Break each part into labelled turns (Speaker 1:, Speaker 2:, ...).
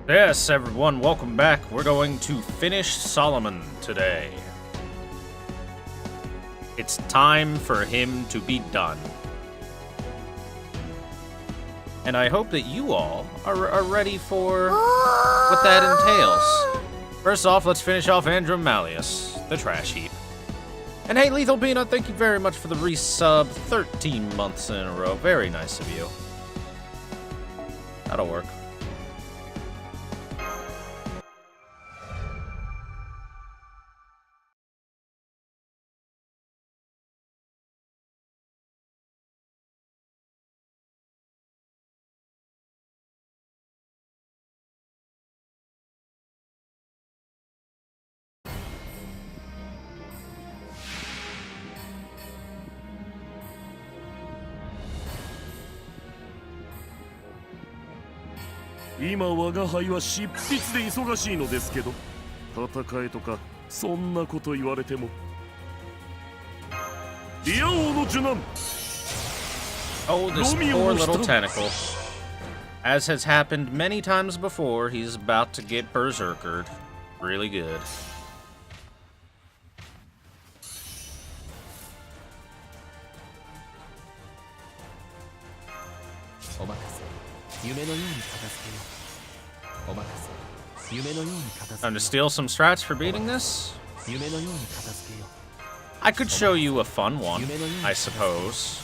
Speaker 1: Yes, everyone, welcome back. We're going to finish Solomon today. It's time for him to be done. And I hope that you all are ready for what that entails. First off, let's finish off Andrew Malleus, the trash heap. And hey, Lethal Peanut, thank you very much for the resub 13 months in a row. Very nice of you. That'll work.
Speaker 2: 今我が輩は執筆で忙しいのですけど、戦えとかそんなこと言われても。リア王の受難。
Speaker 1: Oh, this poor little tentacle. As has happened many times before, he's about to get berserkered. Really good. Time to steal some strats for beating this? I could show you a fun one, I suppose.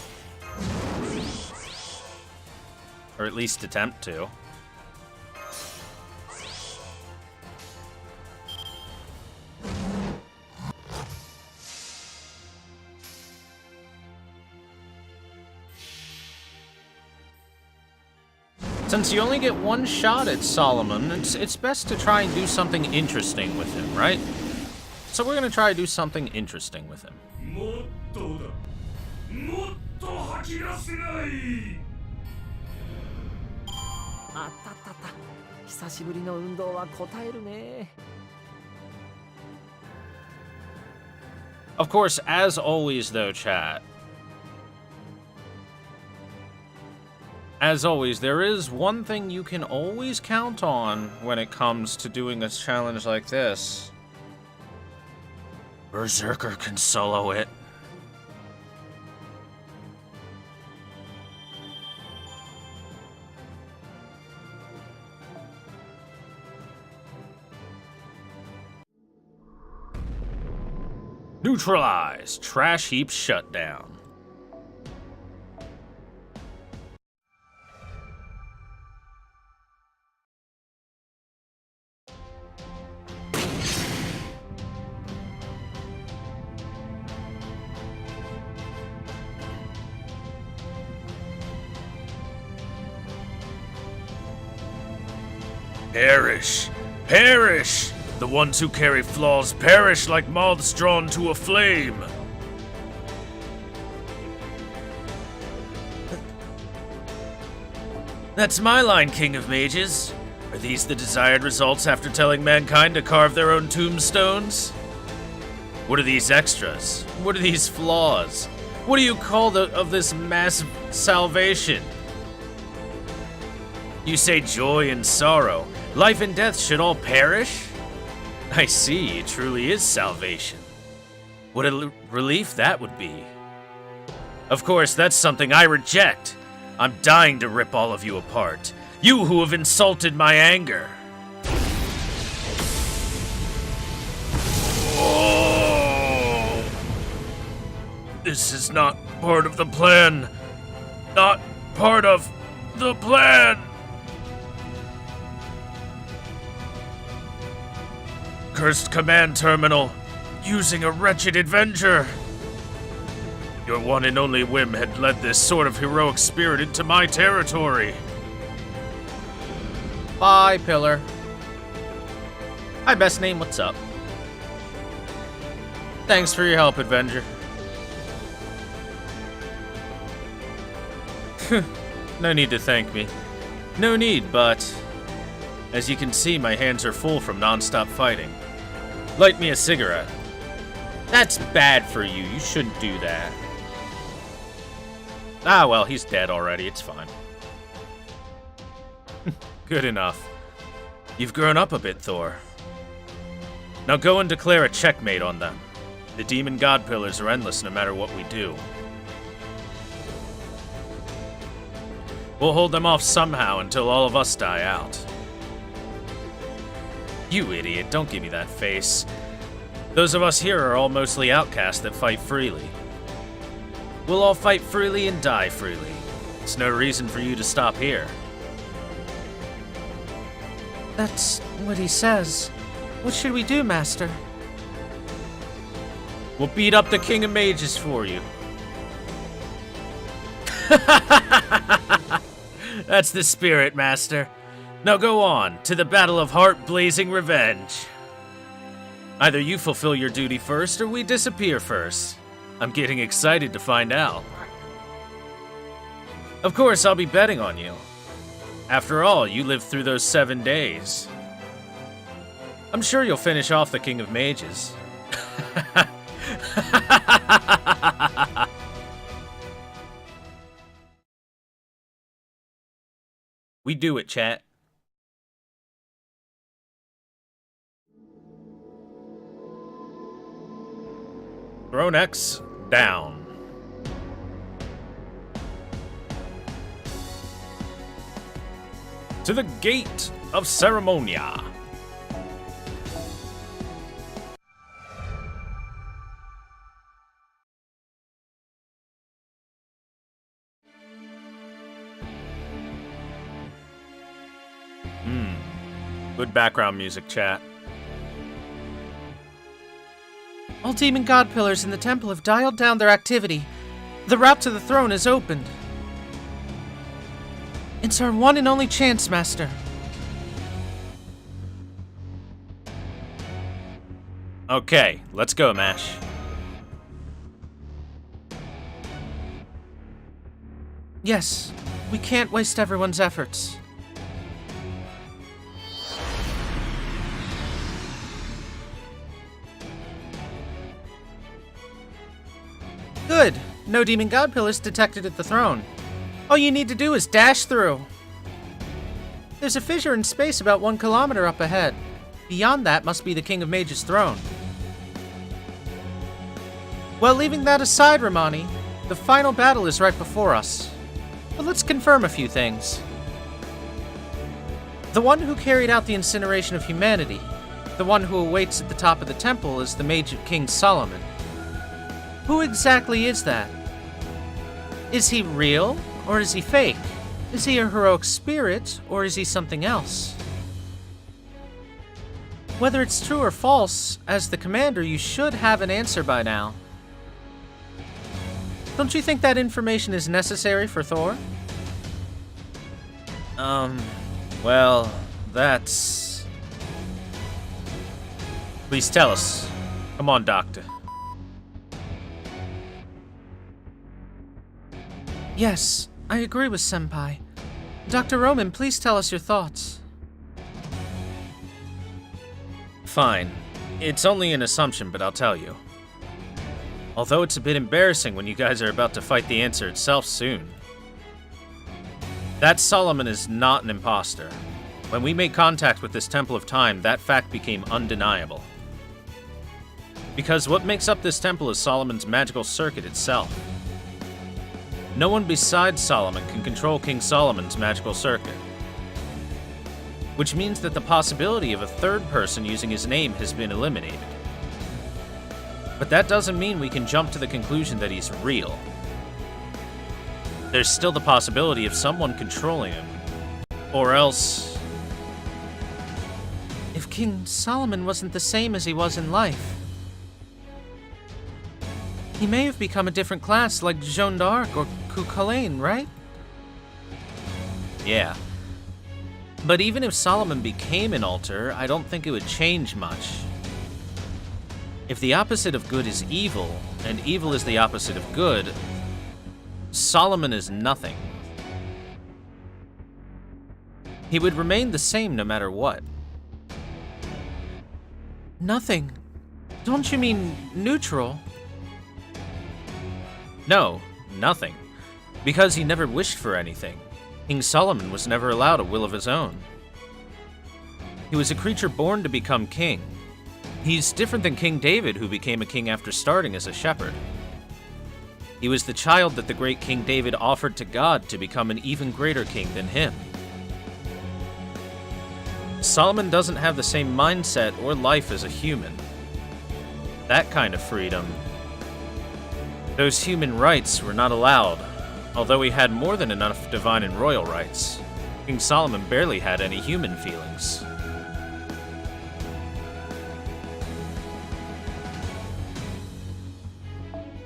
Speaker 1: Or at least attempt to. Since you only get one shot at Solomon, it's best to try and do something interesting with him, right? So we're gonna try to do something interesting with him. Of course, as always though, chat, as always, there is one thing you can always count on when it comes to doing a challenge like this. Berserker can solo it. Neutralize! Trash heap shutdown. Perish! Perish! The ones who carry flaws perish like moths drawn to a flame. That's my line, King of Mages. Are these the desired results after telling mankind to carve their own tombstones? What are these extras? What are these flaws? What do you call of this massive salvation? You say joy and sorrow. Life and death should all perish? I see, it truly is salvation. What a relief that would be. Of course, that's something I reject. I'm dying to rip all of you apart. You who have insulted my anger. Oh! This is not part of the plan. Not part of the plan. Cursed command terminal, using a wretched Avenger. Your one and only whim had led this sort of heroic spirit into my territory. Bye, Pillar. Hi, Best Name, what's up? Thanks for your help, Avenger. No need to thank me. No need, but as you can see, my hands are full from non-stop fighting. Light me a cigarette. That's bad for you. You shouldn't do that. Ah, well, he's dead already. It's fine. Good enough. You've grown up a bit, Thor. Now go and declare a checkmate on them. The demon god pillars are endless no matter what we do. We'll hold them off somehow until all of us die out. You idiot, don't give me that face. Those of us here are all mostly outcasts that fight freely. We'll all fight freely and die freely. It's no reason for you to stop here.
Speaker 3: That's what he says. What should we do, Master?
Speaker 1: We'll beat up the King of Mages for you. That's the spirit, Master. Now go on, to the battle of heart-blazing revenge. Either you fulfill your duty first, or we disappear first. I'm getting excited to find out. Of course, I'll be betting on you. After all, you lived through those 7 days. I'm sure you'll finish off the King of Mages. We do it, chat. Throne X down. To the Gate of Ceremonia. Good background music, chat.
Speaker 3: All demon god pillars in the temple have dialed down their activity. The route to the throne is opened. It's our one and only chance, Master.
Speaker 1: Okay, let's go, Mash.
Speaker 3: Yes, we can't waste everyone's efforts. Good. No demon god pillars detected at the throne. All you need to do is dash through. There's a fissure in space about 1 kilometer up ahead. Beyond that must be the King of Mages' throne. Well, leaving that aside, Romani, the final battle is right before us. But let's confirm a few things. The one who carried out the incineration of humanity, the one who awaits at the top of the temple, is the mage of King Solomon. Who exactly is that? Is he real, or is he fake? Is he a heroic spirit, or is he something else? Whether it's true or false, as the commander, you should have an answer by now. Don't you think that information is necessary for Thor?
Speaker 1: Well, that's... Please tell us. Come on, Doctor.
Speaker 3: Yes, I agree with Senpai. Dr. Roman, please tell us your thoughts.
Speaker 1: Fine. It's only an assumption, but I'll tell you. Although it's a bit embarrassing when you guys are about to fight the answer itself soon. That Solomon is not an imposter. When we made contact with this Temple of Time, that fact became undeniable. Because what makes up this temple is Solomon's magical circuit itself. No one besides Solomon can control King Solomon's magical circuit. Which means that the possibility of a third person using his name has been eliminated. But that doesn't mean we can jump to the conclusion that he's real. There's still the possibility of someone controlling him. Or else...
Speaker 3: If King Solomon wasn't the same as he was in life, he may have become a different class like Jeanne d'Arc or Cuchulainn, right?
Speaker 1: Yeah. But even if Solomon became an altar, I don't think it would change much. If the opposite of good is evil, and evil is the opposite of good, Solomon is nothing. He would remain the same no matter what.
Speaker 3: Nothing. Don't you mean neutral?
Speaker 1: No, nothing. Because he never wished for anything. King Solomon was never allowed a will of his own.
Speaker 3: He was a creature born to become king. He's different than King David, who became a king after starting as a shepherd. He was the child that the great King David offered to God to become an even greater king than him. Solomon doesn't have the same mindset or life as a human. That kind of freedom. Those human rights were not allowed, although he had more than enough divine and royal rights. King Solomon barely had any human feelings.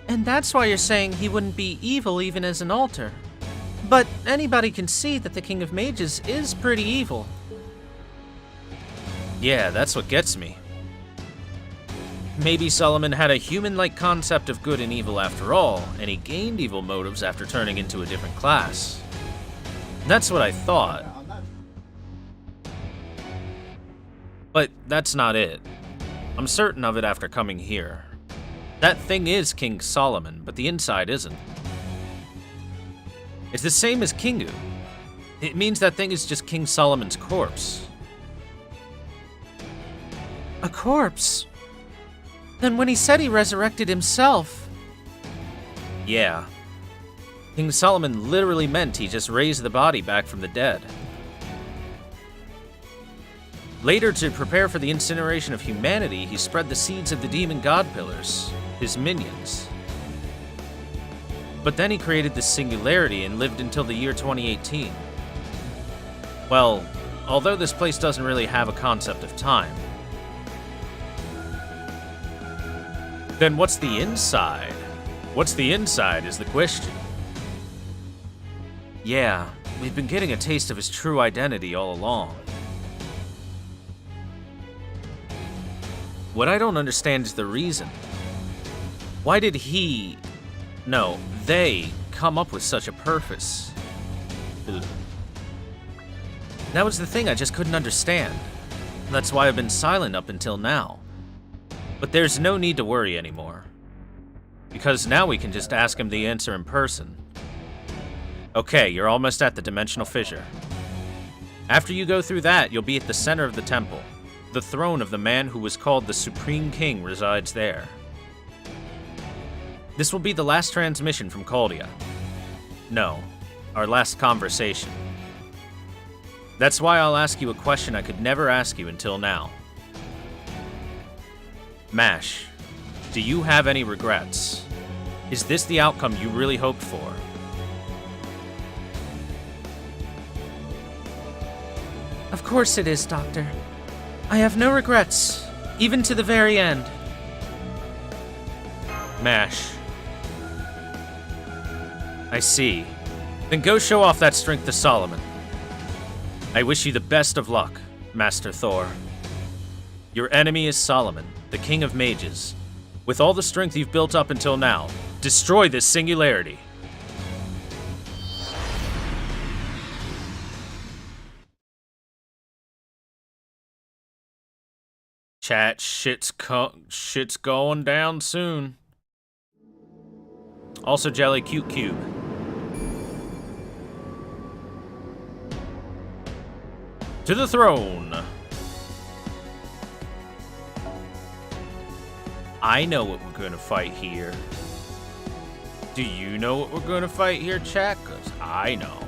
Speaker 3: And that's why you're saying he wouldn't be evil even as an altar. But anybody can see that the King of Mages is pretty evil. Yeah, that's what gets me. Maybe Solomon had a human-like concept of good and evil after all, and he gained evil motives after turning into a different class. That's what I thought. But that's not it. I'm certain of it after coming here. That thing is King Solomon, but the inside isn't. It's the same as Kingu. It means that thing is just King Solomon's corpse. A corpse? Then when he said he resurrected himself... Yeah. King Solomon literally meant he just raised the body back from the dead. Later, to prepare for the incineration of humanity, he spread the seeds of the demon god pillars, his minions. But then he created this singularity and lived until the year 2018. Well, although this place doesn't really have a concept of time. Then what's the inside? What's the inside is the question. Yeah, we've been getting a taste of his true identity all along. What I don't understand is the reason. Why did they come up with such a purpose? Ugh. That was the thing I just couldn't understand. That's why I've been silent up until now. But there's no need to worry anymore. Because now we can just ask him the answer in person. Okay, you're almost at the dimensional fissure. After you go through that, you'll be at the center of the temple. The throne of the man who was called the Supreme King resides there. This will be the last transmission from Caldia. No, our last conversation. That's why I'll ask you a question I could never ask you until now. Mash, do you have any regrets? Is this the outcome you really hoped for? Of course it is, Doctor. I have no regrets, even to the very end. Mash. I see. Then go show off that strength to Solomon. I wish you the best of luck, Master Thor. Your enemy is Solomon, the King of Mages. With all the strength you've built up until now, destroy this singularity. Chat, shit's going down soon. Also, Jelly, cute cube. To the throne. I know what we're gonna fight here. Do you know what we're gonna fight here, chat? 'Cause I know.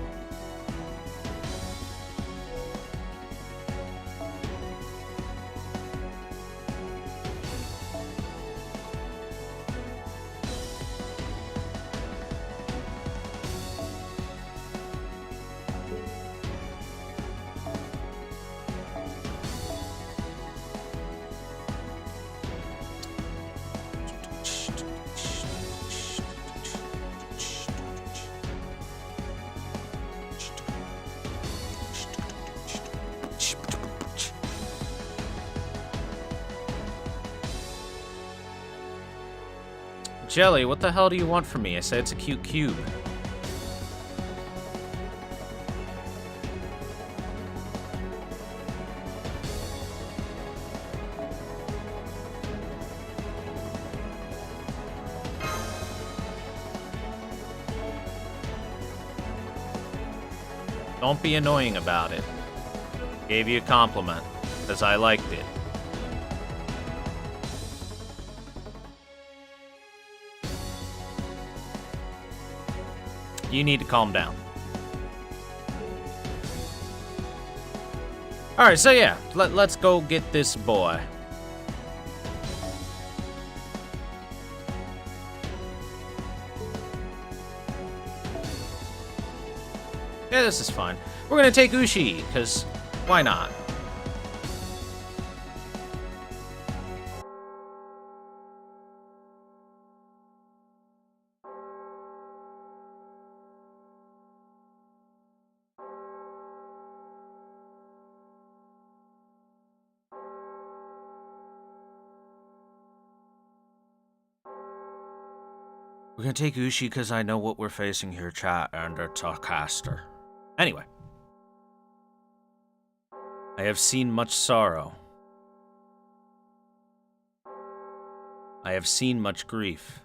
Speaker 3: Jelly, what the hell do you want from me? I said it's a cute cube. Don't be annoying about it. Gave you a compliment.
Speaker 1: because I liked it. You need to calm down. Alright, so yeah, let's go get this boy. Yeah, this is fine. We're gonna take Ushi, because why not? We're gonna take Ushi because I know what we're facing here, chat, and it's a caster. Anyway. I have seen much sorrow. I have seen much grief.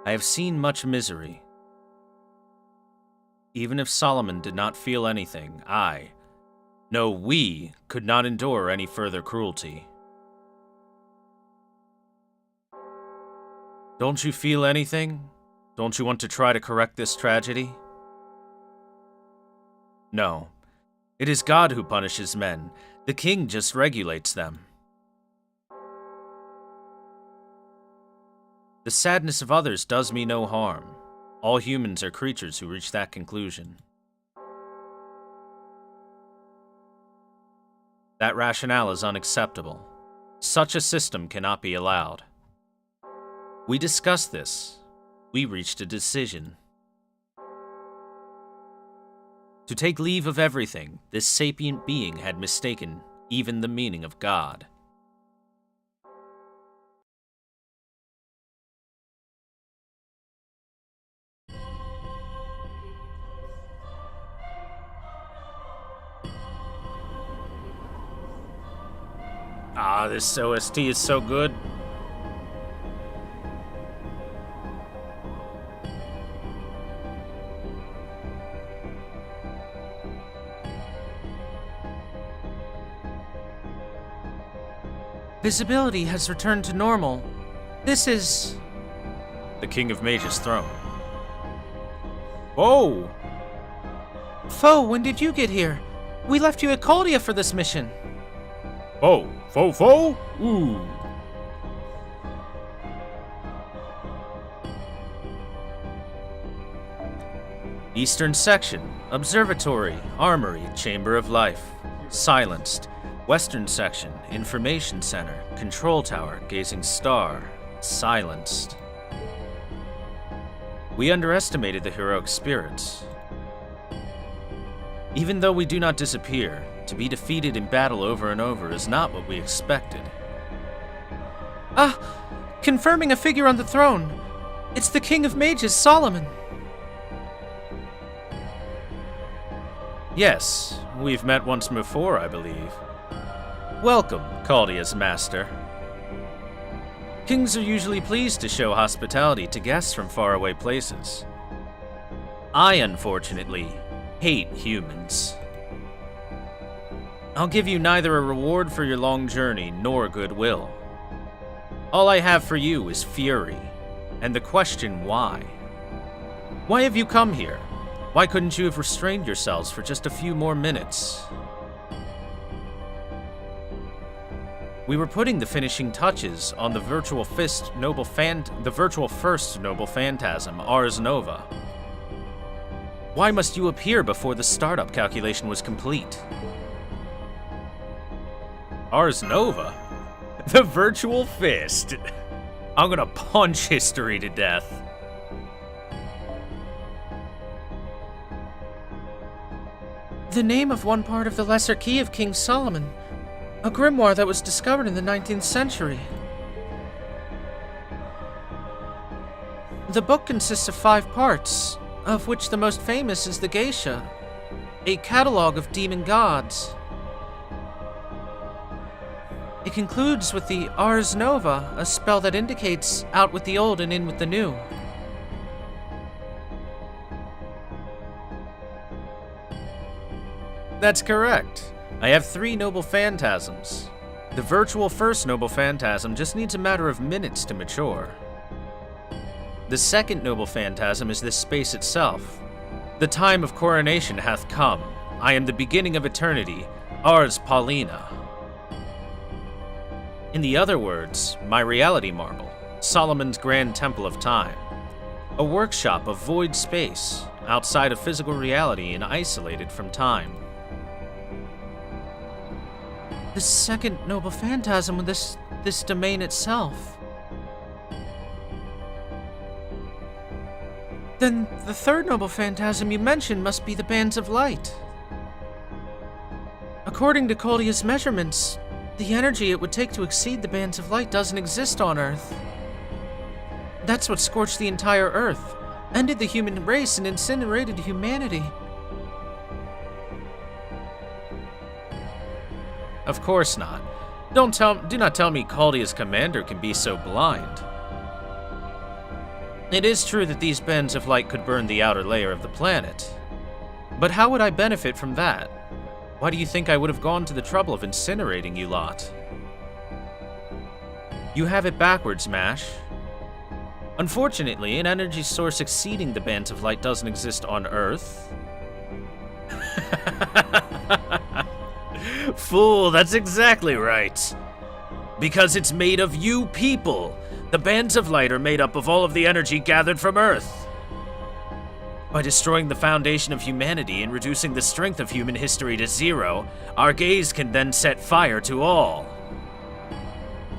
Speaker 1: I have seen much misery. Even if Solomon did not feel anything, no, we could not endure any further cruelty. Don't you feel anything? Don't you want to try to correct this tragedy? No. It is God who punishes men. The king just regulates them. The sadness of others does me no harm. All humans are creatures who reach that conclusion. That rationale is unacceptable. Such a system cannot be allowed. We discussed this. We reached a decision. To take leave of everything, this sapient being had mistaken even the meaning of God. Ah, this OST is so good.
Speaker 3: Visibility has returned to normal. This is...
Speaker 1: the King of Mage's throne. Whoa!
Speaker 3: Foe, when did you get here? We left you at Caldia for this mission.
Speaker 1: Oh, Fo? Ooh. Eastern Section, Observatory, Armory, Chamber of Life. Silenced. Western Section, Information Center, Control Tower, Gazing Star. Silenced. We underestimated the heroic spirits. Even though we do not disappear, to be defeated in battle over and over is not what we expected.
Speaker 3: Ah! Confirming a figure on the throne. It's the King of Mages, Solomon.
Speaker 1: Yes, we've met once before, I believe. Welcome, Caldia's master. Kings are usually pleased to show hospitality to guests from faraway places. I, unfortunately, hate humans. I'll give you neither a reward for your long journey nor goodwill. All I have for you is fury, and the question why. Why have you come here? Why couldn't you have restrained yourselves for just a few more minutes? We were putting the finishing touches on the virtual first noble phantasm, Ars Nova. Why must you appear before the startup calculation was complete? Ars Nova? The virtual fist. I'm gonna punch history to death.
Speaker 3: The name of one part of the Lesser Key of King Solomon. A grimoire that was discovered in the 19th century. The book consists of 5 parts, of which the most famous is the Geisha, a catalogue of demon gods. It concludes with the Ars Nova, a spell that indicates out with the old and in with the new.
Speaker 1: That's correct.
Speaker 3: I have 3 noble phantasms. The virtual first noble phantasm just needs a matter of minutes to mature. The second noble phantasm is this space itself. The time of coronation hath come. I am the beginning of eternity, Ars Paulina. In the other words, my reality marble, Solomon's grand temple of time. A workshop of void space, outside of physical reality and isolated from time. The second noble phantasm of this domain itself. Then the third noble phantasm you mentioned must be the bands of light. According to Koldia's measurements, the energy it would take to exceed the bands of light doesn't exist on Earth. That's what scorched the entire Earth, ended the human race, and incinerated humanity. Of course not. Do not tell me Koldia's commander can be so blind. It is true that these bands of light could burn the outer layer of the planet. But how would I benefit from that? Why do you think I would have gone to the trouble of incinerating you lot? You have it backwards, Mash. Unfortunately, an energy source exceeding the bands of light doesn't exist on Earth.
Speaker 1: Fool, that's exactly right. Because it's made of you people. The bands of light are made up of all of the energy gathered from Earth. By destroying the foundation of humanity and reducing the strength of human history to 0, our gaze can then set fire to all.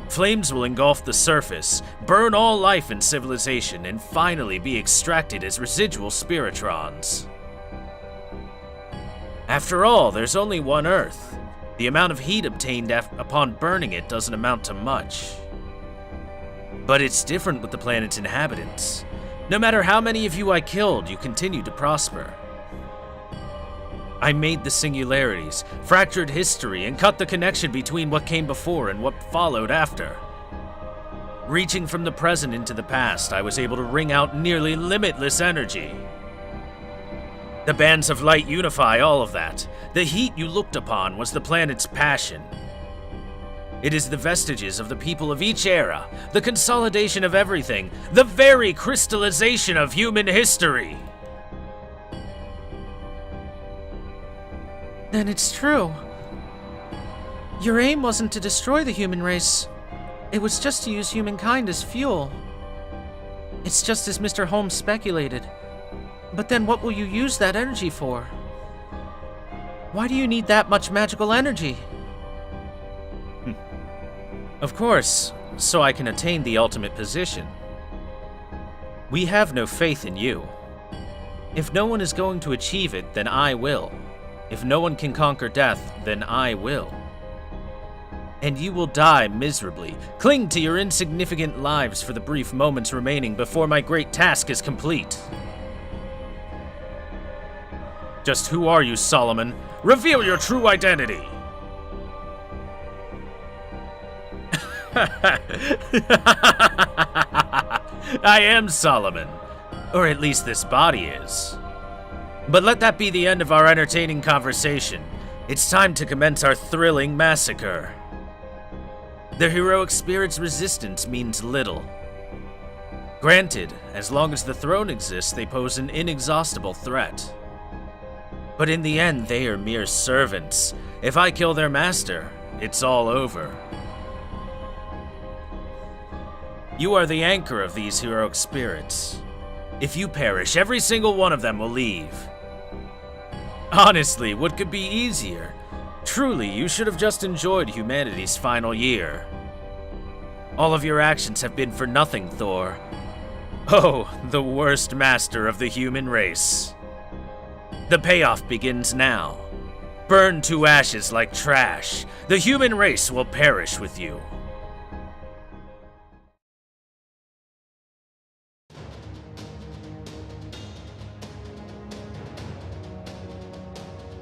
Speaker 1: Flames will engulf the surface, burn all life and civilization, and finally be extracted as residual spiritrons. After all, there's only one Earth. The amount of heat obtained upon burning it doesn't amount to much. But it's different with the planet's inhabitants. No matter how many of you I killed, you continue to prosper. I made the singularities, fractured history, and cut the connection between what came before and what followed after. Reaching from the present into the past, I was able to wring out nearly limitless energy. The bands of light unify all of that. The heat you looked upon was the planet's passion. It is the vestiges of the people of each era, the consolidation of everything, the very crystallization of human history.
Speaker 3: Then it's true. Your aim wasn't to destroy the human race. It was just to use humankind as fuel. It's just as Mr. Holmes speculated. But then what will you use that energy for? Why do you need that much magical energy?
Speaker 1: Of course, so I can attain the ultimate position. We have no faith in you. If no one is going to achieve it, then I will. If no one can conquer death, then I will. And you will die miserably. Cling to your insignificant lives for the brief moments remaining before my great task is complete. Just who are you, Solomon? Reveal your true identity! I am Solomon. Or at least this body is. But let that be the end of our entertaining conversation. It's time to commence our thrilling massacre. The heroic spirit's resistance means little. Granted, as long as the throne exists, they pose an inexhaustible threat. But in the end, they are mere servants. If I kill their master, it's all over. You are the anchor of these heroic spirits. If you perish, every single one of them will leave. Honestly, what could be easier? Truly, you should have just enjoyed humanity's final year. All of your actions have been for nothing, Thor. Oh, the worst master of the human race. The payoff begins now. Burn to ashes like trash. The human race will perish with you.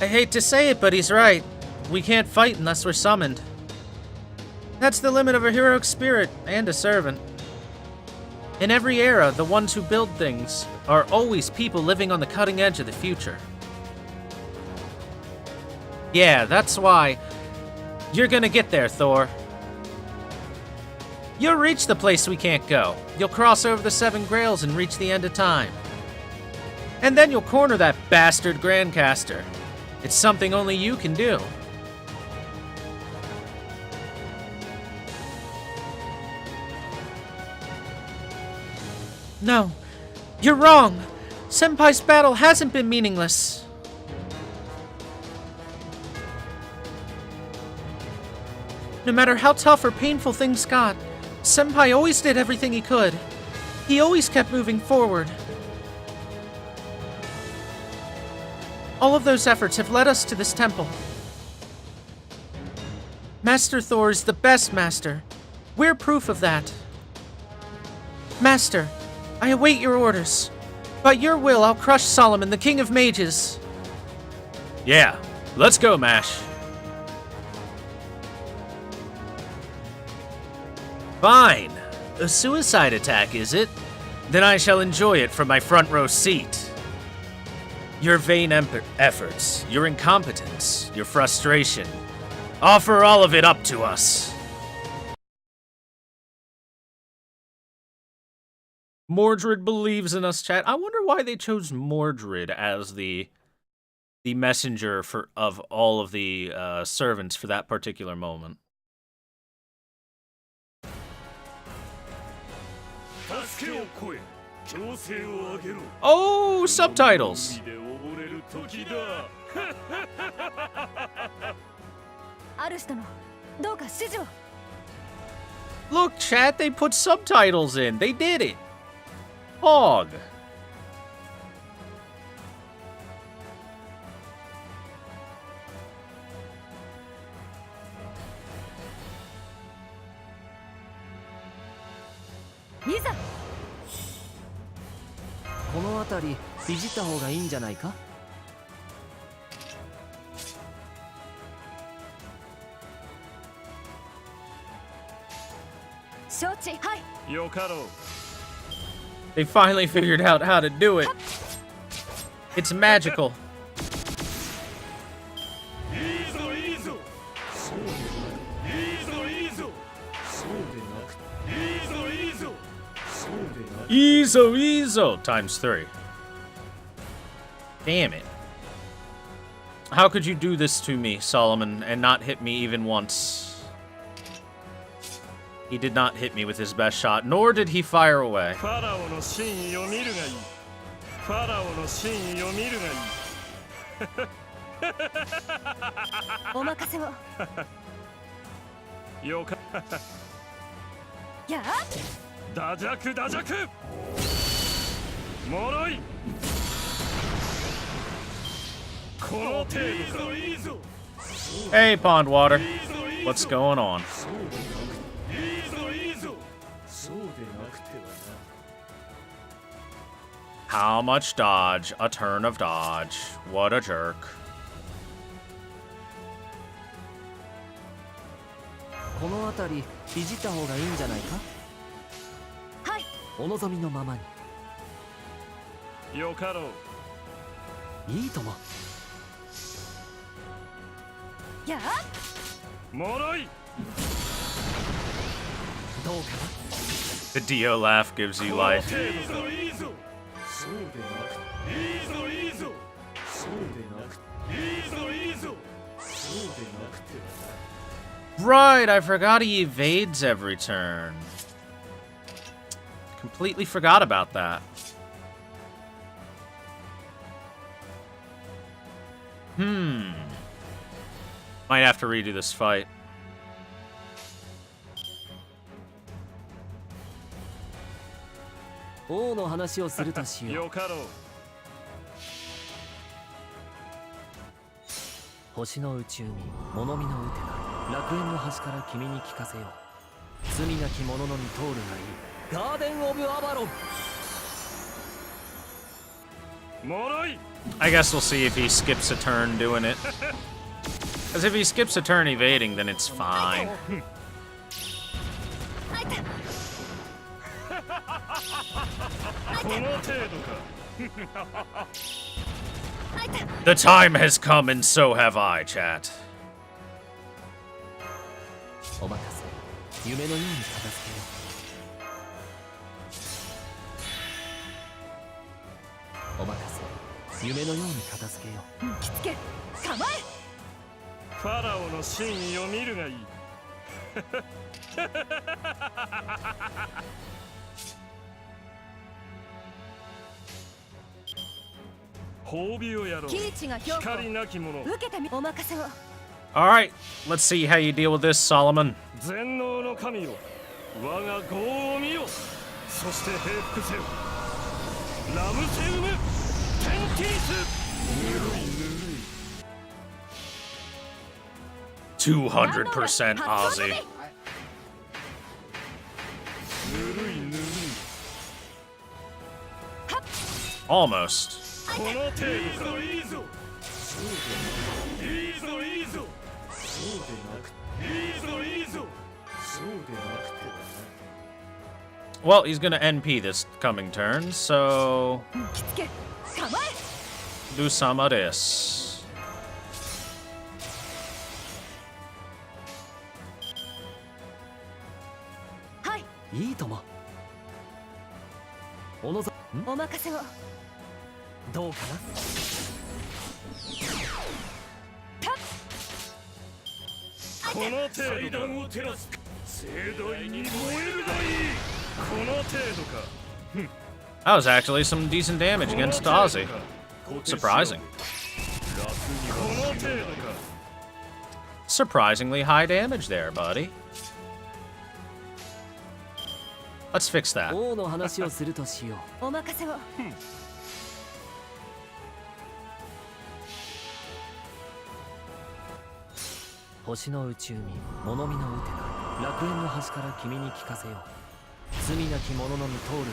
Speaker 3: I hate to say it, but he's right. We can't fight unless we're summoned. That's the limit of a heroic spirit and a servant. In every era, the ones who build things are always people living on the cutting edge of the future. Yeah, that's why. You're gonna get there, Thor. You'll reach the place we can't go. You'll cross over the 7 Grails and reach the end of time. And then you'll corner that bastard Grandcaster. It's something only you can do. No, you're wrong. Senpai's battle hasn't been meaningless. No matter how tough or painful things got, Senpai always did everything he could. He always kept moving forward. All of those efforts have led us to this temple. Master Thor is the best master. We're proof of that. Master, I await your orders. By your will, I'll crush Solomon, the King of Mages.
Speaker 1: Yeah, let's go, Mash. Fine. A suicide attack, is it? Then I shall enjoy it from my front row seat. Your vain efforts, your incompetence, your frustration. Offer all of it up to us. Mordred believes in us, chat. I wonder why they chose Mordred as the messenger of all of the servants for that particular moment. Oh, subtitles. Look, chat, they put subtitles in. They did it. Hog. They finally figured out how to do it. It's magical. Ezo times 3. Damn it. How could you do this to me, Solomon, and not hit me even once? He did not hit me with his best shot, nor did he fire away. Hey, Pond Water. What's going on? How much dodge? A turn of dodge. What a jerk. The Dio laugh gives you life. Right, I forgot he evades every turn. Completely forgot about that. Might have to redo this fight. I guess we'll see if he skips a turn doing it. Because if he skips a turn evading, then it's fine. The time has come and so have I, chat.
Speaker 4: お任せ夢のように片付けようお任せ夢のように片付けよう
Speaker 5: 着付け構え
Speaker 2: ファラオの真意を見るがいい褒美をやろう
Speaker 5: キイチが評価
Speaker 2: 光なき者
Speaker 5: 受けてみお任せを
Speaker 1: Alright, let's see how you deal with this, Solomon.
Speaker 2: 全能の神よ我が業を見よそして平服せよラムセウムテンティスぬるいぬるい
Speaker 1: 200% Aussie.
Speaker 2: ぬるいぬるい
Speaker 1: Almost.
Speaker 2: この程度かいいぞいいぞいいぞいいぞそうでなくいいぞいいぞそうでなくて
Speaker 1: Well, he's gonna NP this coming turn, so
Speaker 5: 着付け構え
Speaker 1: do some of this.
Speaker 5: はい
Speaker 4: いいともおのざ
Speaker 5: お任せを
Speaker 4: どうかな
Speaker 2: この程度を照らす盛大に燃えるがいいこの程度か
Speaker 1: That was actually some decent damage against Ozzy. Surprising.
Speaker 2: この程度か
Speaker 1: Surprisingly high damage there, buddy. Let's fix that.
Speaker 4: 王の話をするとしよう
Speaker 5: お任せを
Speaker 4: 星の宇宙民物見のウテナ楽園の端から君に聞かせよう罪なき者のみ通るがいい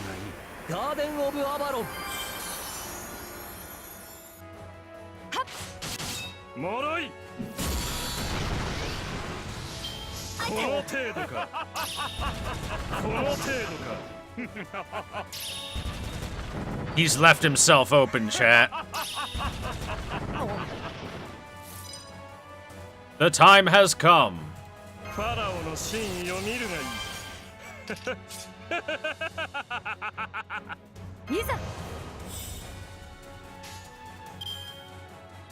Speaker 4: ガーデン・オブ・アバロン
Speaker 2: もろいこの程度かこの程度か
Speaker 1: He's left himself open, chat. The time has come.
Speaker 2: ファラオの真意を見るがいい
Speaker 5: いざ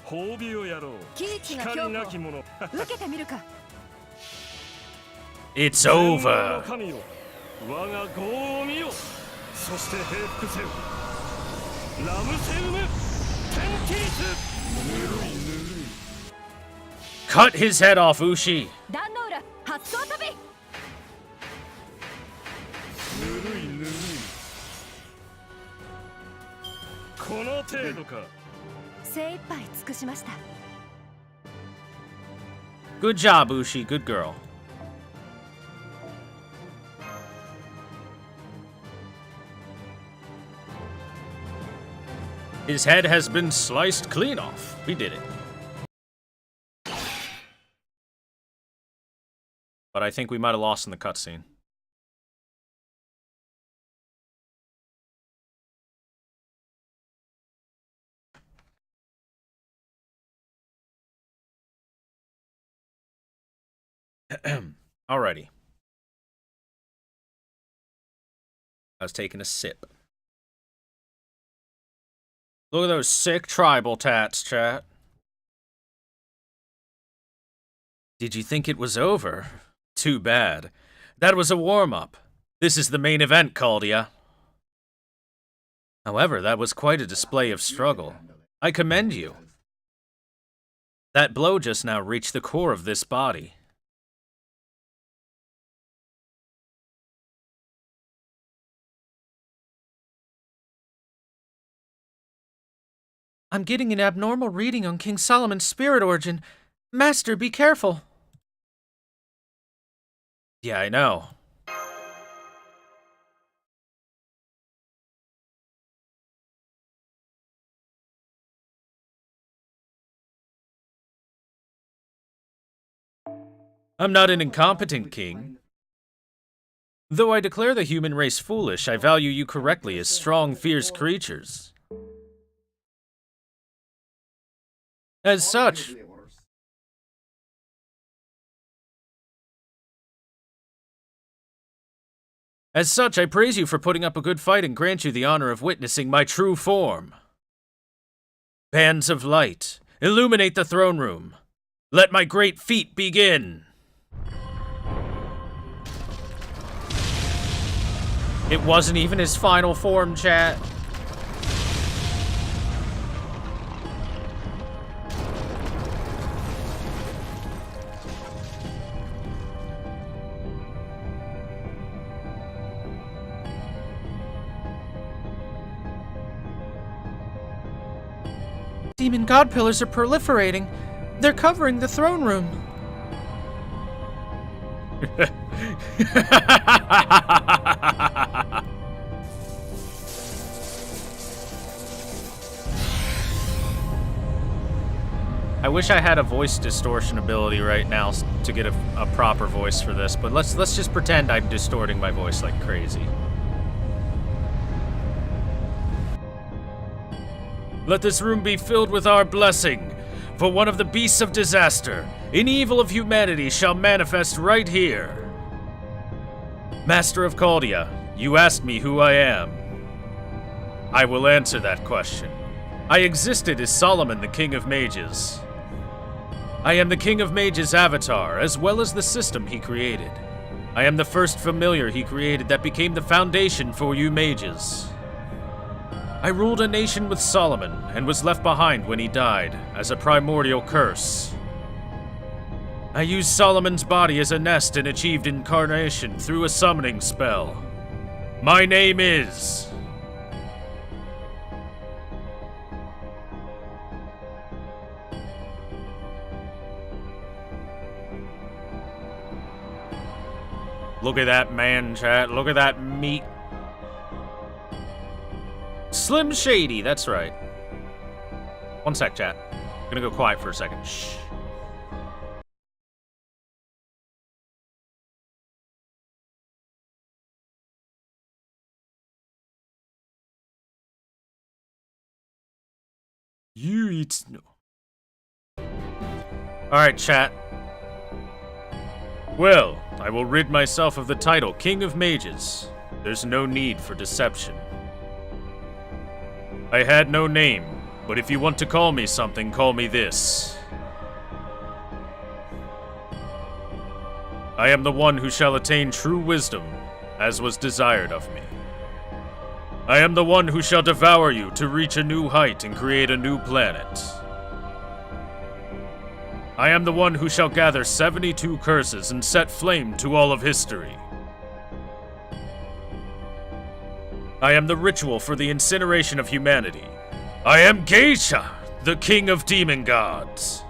Speaker 2: 褒美をやろう
Speaker 5: キイチが評
Speaker 2: 光な
Speaker 5: 価
Speaker 2: き者
Speaker 5: 受けてみるか
Speaker 1: It's
Speaker 2: 全能の
Speaker 1: over.
Speaker 2: 神よ我が業を見よそして平服せよラムセウムテンティスぬるいぬるい
Speaker 1: Cut his head off, Ushi.
Speaker 5: 壇の浦発想飛び
Speaker 2: ぬるいぬるいこの程度か
Speaker 5: 精一杯尽くしました
Speaker 1: Good job, Ushi. Good girl. His head has been sliced clean off. We did it. But I think we might have lost in the cutscene. Alrighty. I was taking a sip. Look at those sick tribal tats, chat. Did you think it was over? Too bad. That was a warm-up. This is the main event, Caldia. However, that was quite a display of struggle. I commend you. That blow just now reached the core of this body.
Speaker 3: I'm getting an abnormal reading on King Solomon's spirit origin. Master, be careful.
Speaker 1: Yeah, I know. I'm not an incompetent king. Though I declare the human race foolish, I value you correctly as strong, fierce creatures.
Speaker 3: As such,
Speaker 1: I praise you for putting up a good fight and grant you the honor of witnessing my true form. Bands of light, illuminate the throne room. Let my great feat begin.
Speaker 3: it wasn't even his final form, chat. Demon god pillars are proliferating. They're covering the throne room. I wish I had a voice distortion ability right now to get a proper voice for this, but let's just pretend I'm distorting my voice like crazy.
Speaker 1: Let this room be filled with our blessing, for one of the beasts of disaster, an evil of humanity, shall manifest right here. Master of Chaldea, you asked me who I am. I will answer that question. I existed as Solomon, the King of Mages. I am the King of Mages' avatar, as well as the system he created. I am the first familiar he created that became the foundation for you mages. I ruled a nation with Solomon, and was left behind when he died, as a primordial curse. I used Solomon's body as a nest and achieved incarnation through a summoning spell. My name is...
Speaker 3: Look at that man, chat. Look at that meat. Slim Shady, that's right. One sec, chat. I'm gonna go quiet for a second. Shh. Alright, chat.
Speaker 1: Well, I will rid myself of the title King of Mages. There's no need for deception. I had no name, but if you want to call me something, call me this. I am the one who shall attain true wisdom, as was desired of me. I am the one who shall devour you to reach a new height and create a new planet. I am the one who shall gather 72 curses and set flame to all of history. I am the ritual for the incineration of humanity. I am Geisha, the king of demon gods.